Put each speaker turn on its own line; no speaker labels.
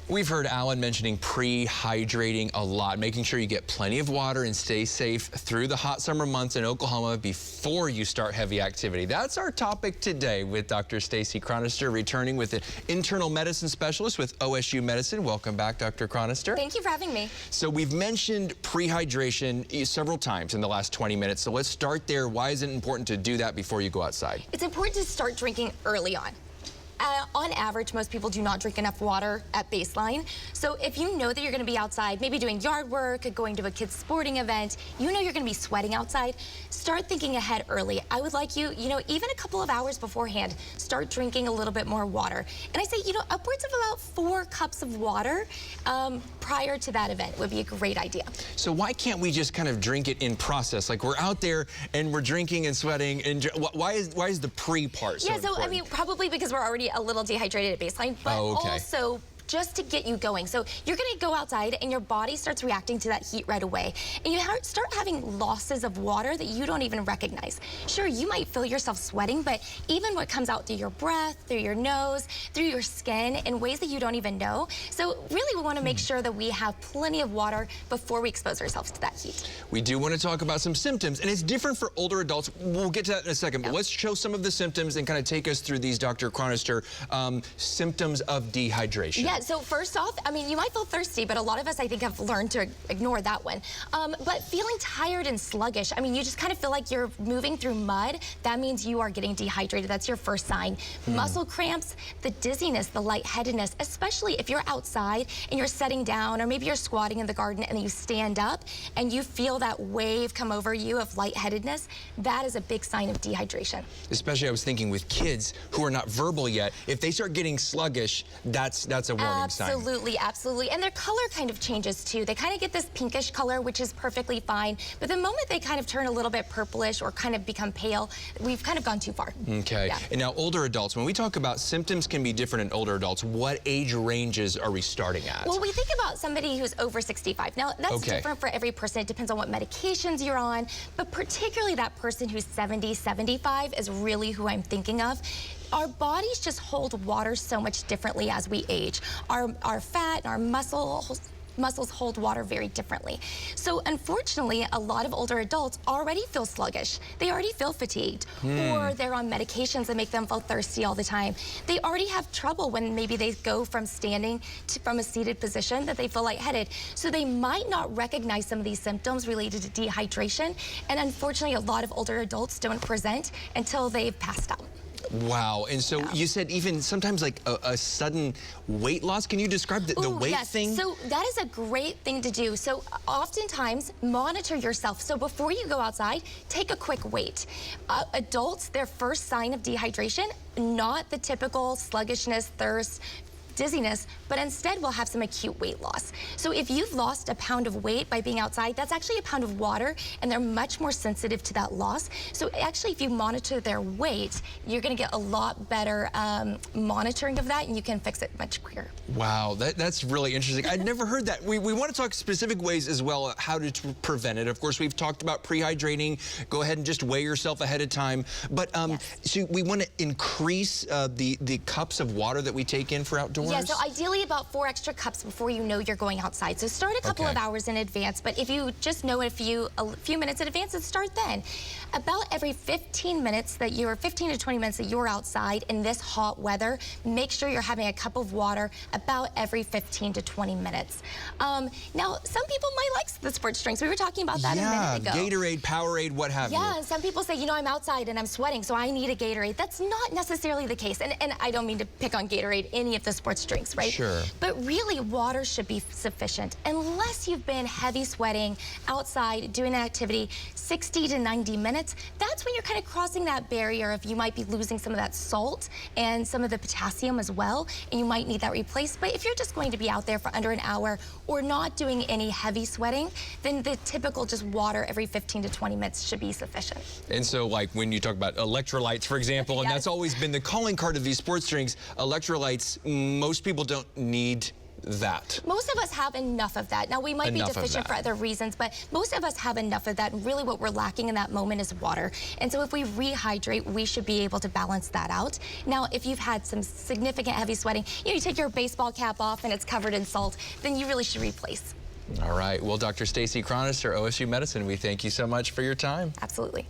We've heard Alan mentioning pre-hydrating a lot, making sure you get plenty of water and stay safe through the hot summer months in Oklahoma before you start heavy activity. That's our topic today with Dr. Stacy Chronister, returning with an internal medicine specialist with OSU Medicine. Welcome back, Dr. Chronister.
Thank you for having me.
So we've mentioned pre-hydration several times in the last 20 minutes. So let's start there. Why is it important to do that before you go outside?
It's important to start drinking early on. On average, most people do not drink enough water at baseline. So if you know that you're going to be outside, maybe doing yard work, going to a kid's sporting event, you know you're going to be sweating outside, start thinking ahead early. I would like you, even a couple of hours beforehand, start drinking a little bit more water. And I say, upwards of about 4 cups of water prior to that event would be a great idea.
So why can't we just kind of drink it in process? Like, we're out there and we're drinking and sweating. And why is the pre part so important?
I mean, probably because we're already a little dehydrated at baseline, but also just to get you going. So you're going to go outside and your body starts reacting to that heat right away. And you start having losses of water that you don't even recognize. Sure, you might feel yourself sweating, but even what comes out through your breath, through your nose, through your skin in ways that you don't even know. So really we want to make sure that we have plenty of water before we expose ourselves to that heat.
We do want to talk about some symptoms, and it's different for older adults. We'll get to that in a second, but let's show some of the symptoms and kind of take us through these, Dr. Chronister, symptoms of dehydration.
Yeah, so first off, I mean, you might feel thirsty, but a lot of us, I think, have learned to ignore that one. But feeling tired and sluggish, I mean, you just kind of feel like you're moving through mud. That means you are getting dehydrated. That's your first sign. Muscle cramps, the dizziness, the lightheadedness, especially if you're outside and you're sitting down, or maybe you're squatting in the garden and you stand up and you feel that wave come over you of lightheadedness, that is a big sign of dehydration. Especially,
I was thinking with kids who are not verbal yet, if they start getting sluggish, that's a warning sign.
Absolutely. And their color kind of changes too. They kind of get this pinkish color, which is perfectly fine. But the moment they kind of turn a little bit purplish or kind of become pale, we've kind of gone too far.
Okay. Yeah. And now older adults, when we talk about symptoms can be different in older adults, what age ranges are we starting at?
Well, we think about somebody who's over 65. Now, that's different for every person. It depends on what medications you're on. But particularly that person who's 70, 75 is really who I'm thinking of. Our bodies just hold water so much differently as we age. Our fat and our muscles hold water very differently. So unfortunately, a lot of older adults already feel sluggish. They already feel fatigued, or they're on medications that make them feel thirsty all the time. They already have trouble when maybe they go from standing from a seated position that they feel lightheaded. So they might not recognize some of these symptoms related to dehydration. And unfortunately, a lot of older adults don't present until they've passed out.
Wow. And so you said even sometimes like a sudden weight loss. Can you describe the weight thing?
So that is a great thing to do. So oftentimes monitor yourself. So before you go outside, take a quick weight. Adults, their first sign of dehydration, not the typical sluggishness, thirst, dizziness, but instead we'll have some acute weight loss. So if you've lost a pound of weight by being outside, that's actually a pound of water, and they're much more sensitive to that loss. So actually, if you monitor their weight, you're gonna get a lot better monitoring of that, and you can fix it much quicker.
Wow, that's really interesting. I'd never heard that. We want to talk specific ways as well, how to prevent it. Of course, we've talked about pre-hydrating. Go ahead and just weigh yourself ahead of time. But so we want to increase the cups of water that we take in for outdoors?
Yeah, so ideally about 4 extra cups before you know you're going outside. So start a couple of hours in advance, but if you just know a few minutes in advance, start then. About every 15 minutes that you're, 15 to 20 minutes that you're outside in this hot weather, make sure you're having a cup of water about every 15 to 20 minutes. Now, some people might like the sports drinks. We were talking about that a minute ago.
Gatorade, Powerade, what have you.
Yeah, some people say, I'm outside and I'm sweating, so I need a Gatorade. That's not necessarily the case. And I don't mean to pick on Gatorade, any of the sports drinks, right?
Sure.
But really, water should be sufficient. Unless you've been heavy sweating outside doing an activity 60 to 90 minutes, that's when you're kind of crossing that barrier of you might be losing some of that salt and some of the potassium as well, and you might need that replaced. But if you're just going to be out there for under an hour or not doing any heavy sweating, then the typical just water every 15 to 20 minutes should be sufficient.
And so like when you talk about electrolytes, for example, and that's always been the calling card of these sports drinks, electrolytes, most people don't need that?
Most of us have enough of that. Now, we might be deficient for other reasons, but most of us have enough of that. And really what we're lacking in that moment is water. And so if we rehydrate, we should be able to balance that out. Now, if you've had some significant heavy sweating, you take your baseball cap off and it's covered in salt, then you really should replace.
All right. Well, Dr. Stacy Chronister, OSU Medicine, we thank you so much for your time.
Absolutely.